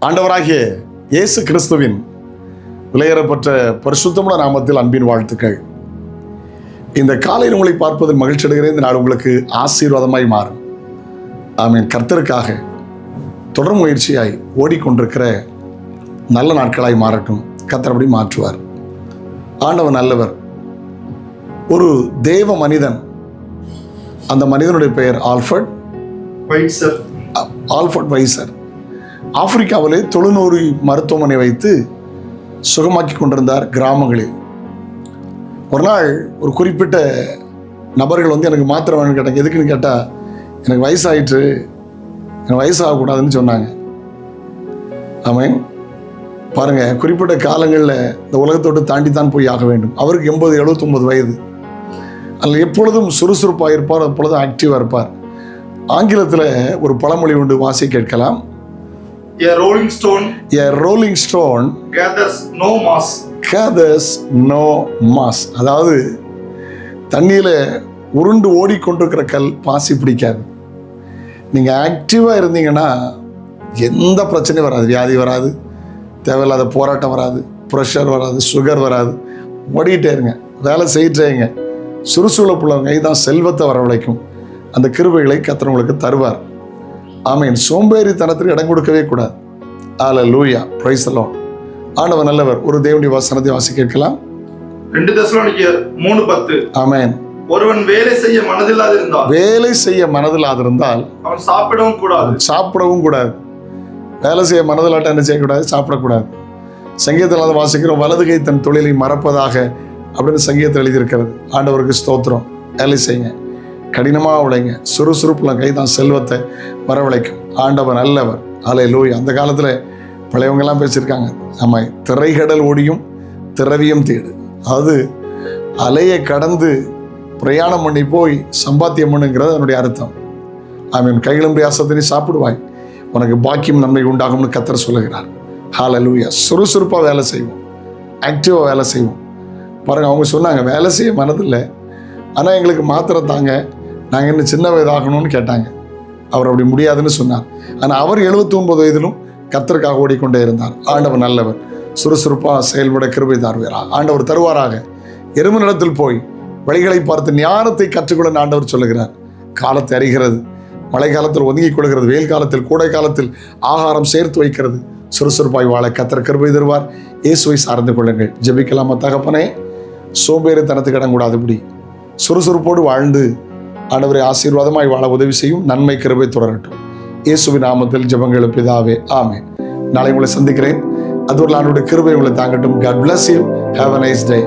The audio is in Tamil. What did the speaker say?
ஆண்டவராகிய இயேசு கிறிஸ்துவின் விலையேறப்பட்ட பரிசுத்தமுள்ள நாமத்தில் அன்பின் வாழ்த்துக்கள். இந்த காலையில் உங்களை பார்ப்பதில் மகிழ்ச்சி அடைகிறேன். இந்த நாள் உங்களுக்கு ஆசீர்வாதமாய் மாறும். ஆமீன். கர்த்தருக்காக தொடர் முயற்சியாய் ஓடிக்கொண்டிருக்கிற நல்ல நாட்களாய் மாறட்டும். கர்த்தர் அப்படி மாற்றுவார். ஆண்டவர் நல்லவர். ஒரு தேவ மனிதன், அந்த மனிதனுடைய பெயர் ஆல்ஃபர்ட் வைசர். ஆப்பிரிக்காவிலே தொழுநோய் மருத்துவமனை வைத்து சுகமாக்கி கொண்டிருந்தார் கிராமங்களில். ஒரு நாள் ஒரு குறிப்பிட்ட நபர்கள் எனக்கு மாத்திரை வேணும்னு கேட்டாங்க. எதுக்குன்னு கேட்டால், எனக்கு வயசாயிற்று, எனக்கு வயசாகக்கூடாதுன்னு சொன்னாங்க. ஆமீன். பாருங்கள், குறிப்பிட்ட காலங்களில் இந்த உலகத்தோடு தாண்டித்தான் போய் ஆக வேண்டும். அவருக்கு 80-79 வயது. அதில் எப்பொழுதும் சுறுசுறுப்பாக இருப்பார், எப்பொழுதும் ஆக்டிவாக இருப்பார். ஆங்கிலத்தில் ஒரு பழமொழி உண்டு, வாசி கேட்கலாம். A rolling stone gathers no moss. அதாவது தண்ணியில் உருண்டு ஓடிக்கொண்டிருக்கிற கல் பாசி பிடிக்காது. நீங்கள் ஆக்டிவாக இருந்தீங்கன்னா எந்த பிரச்சனையும் வராது. வியாதி வராது, தேவையில்லாத போராட்டம் வராது, ப்ரெஷர் வராது, சுகர் வராது. ஓடிட்டே இருங்க, வேலை செய்யிட்டேங்க. சுறுசுறுப்புள்ளவங்க தான் செல்வத்தை வரவழைக்கும். அந்த கிருபைகளை கர்த்தர் உங்களுக்கு தருவார். ஆமீன். சோம்பேறித்தனத்திற்கு இடம் கொடுக்கவே கூடாது. அல்லேலூயா, பிரைஸ் தி லார்ட். ஆண்டவர் நல்லவர். ஒரு தேவனுடைய வசனத்தை வாசி கேட்கலாம். 2 தெசலோனிக்கேயர் 3:10. ஆமென். ஒருவன் வேலை செய்ய மனதில்லாதிருந்தால் அவன் சாப்பிடவும் கூடாது. வேலை செய்ய மனதில்லாட்ட என்ன செய்யக்கூடாது? சாப்பிடக்கூடாது. சங்கீதத்தில் அதை வாசிக்கிறோம், வலது கை தன் தொழிலை மறப்பதாக அப்படின்னு சங்கீதத்தில் எழுதியிருக்கிறது. ஆண்டவருக்கு ஸ்தோத்திரம். வேலை செய்யுங்க, கடினமாக உழைங்க. சுறுசுறுப்புள்ள கை தான் செல்வத்தை வரவழைக்கும். ஆண்டவர் நல்லவர். அல்லேலூயா. அந்த காலத்தில் பழையவங்கெல்லாம் பேசியிருக்காங்க, நம்ம திரைகடல் ஓடியும் திரவியம் தேடு. அதாவது அலையை கடந்து பிரயாணம் பண்ணி போய் சம்பாத்தியம் பண்ணுங்கிறது அதனுடைய அர்த்தம். ஆமீன். கையிலும் பிரயாசத்தினை சாப்பிடுவாய், உனக்கு பாக்கியம் நன்மை உண்டாகும்னு கர்த்தர் சொல்லுகிறார். ஹல்லேலூயா. சுறுசுறுப்பாக வேலை செய்வோம், ஆக்டிவாக வேலை செய்வோம். பாருங்கள், அவங்க சொன்னாங்க வேலை செய்ய மனதில்லை, ஆனால் எங்களுக்கு மாத்திரை தாங்க, நாங்கள் இன்னும் சின்ன வயதாகணும்னு கேட்டாங்க. அவர் அப்படி முடியாதுன்னு சொன்னார். ஆனால் அவர் 79 வயதிலும் கர்த்தருக்காக ஓடிக்கொண்டே இருந்தார். ஆண்டவர் நல்லவர். சுறுசுறுப்பாக செயல்பட கிருபை தருவாராக. ஆண்டவர் தருவாராக. எறும்பு நிலத்தில் போய் வழிகளை பார்த்து ஞானத்தை கற்றுக்கொள்ள ஆண்டவர் சொல்லுகிறார். காலத்தை அறிகிறது, மழை காலத்தில் ஒதுங்கிக் கொள்கிறது, வெயில் காலத்தில் கோடை காலத்தில் ஆகாரம் சேர்த்து வைக்கிறது. சுறுசுறுப்பாய் வாழ கர்த்தர் கிருபை தருவார். இயேசுவை சார்ந்து கொள்ளுங்கள். ஜெபிக்கலாமா? தகப்பனே, சோம்பேறித்தனத்துக்கு இடம் கூடாதுபடி சுறுசுறுப்போடு வாழ்ந்து ஆண்டவரை ஆசீர்வாதமாய் வாழ உதவி செய்யும். நன்மை கிருபை தொடரட்டும். இயேசுவின் நாமத்தில் ஜெபங்கள் பிதாவே, ஆமென். நாளை உங்களை சந்திக்கிறேன். அது ஒரு ஆண்டவருடைய கிருபை உங்களை தாங்கட்டும். God bless you. Have a nice day.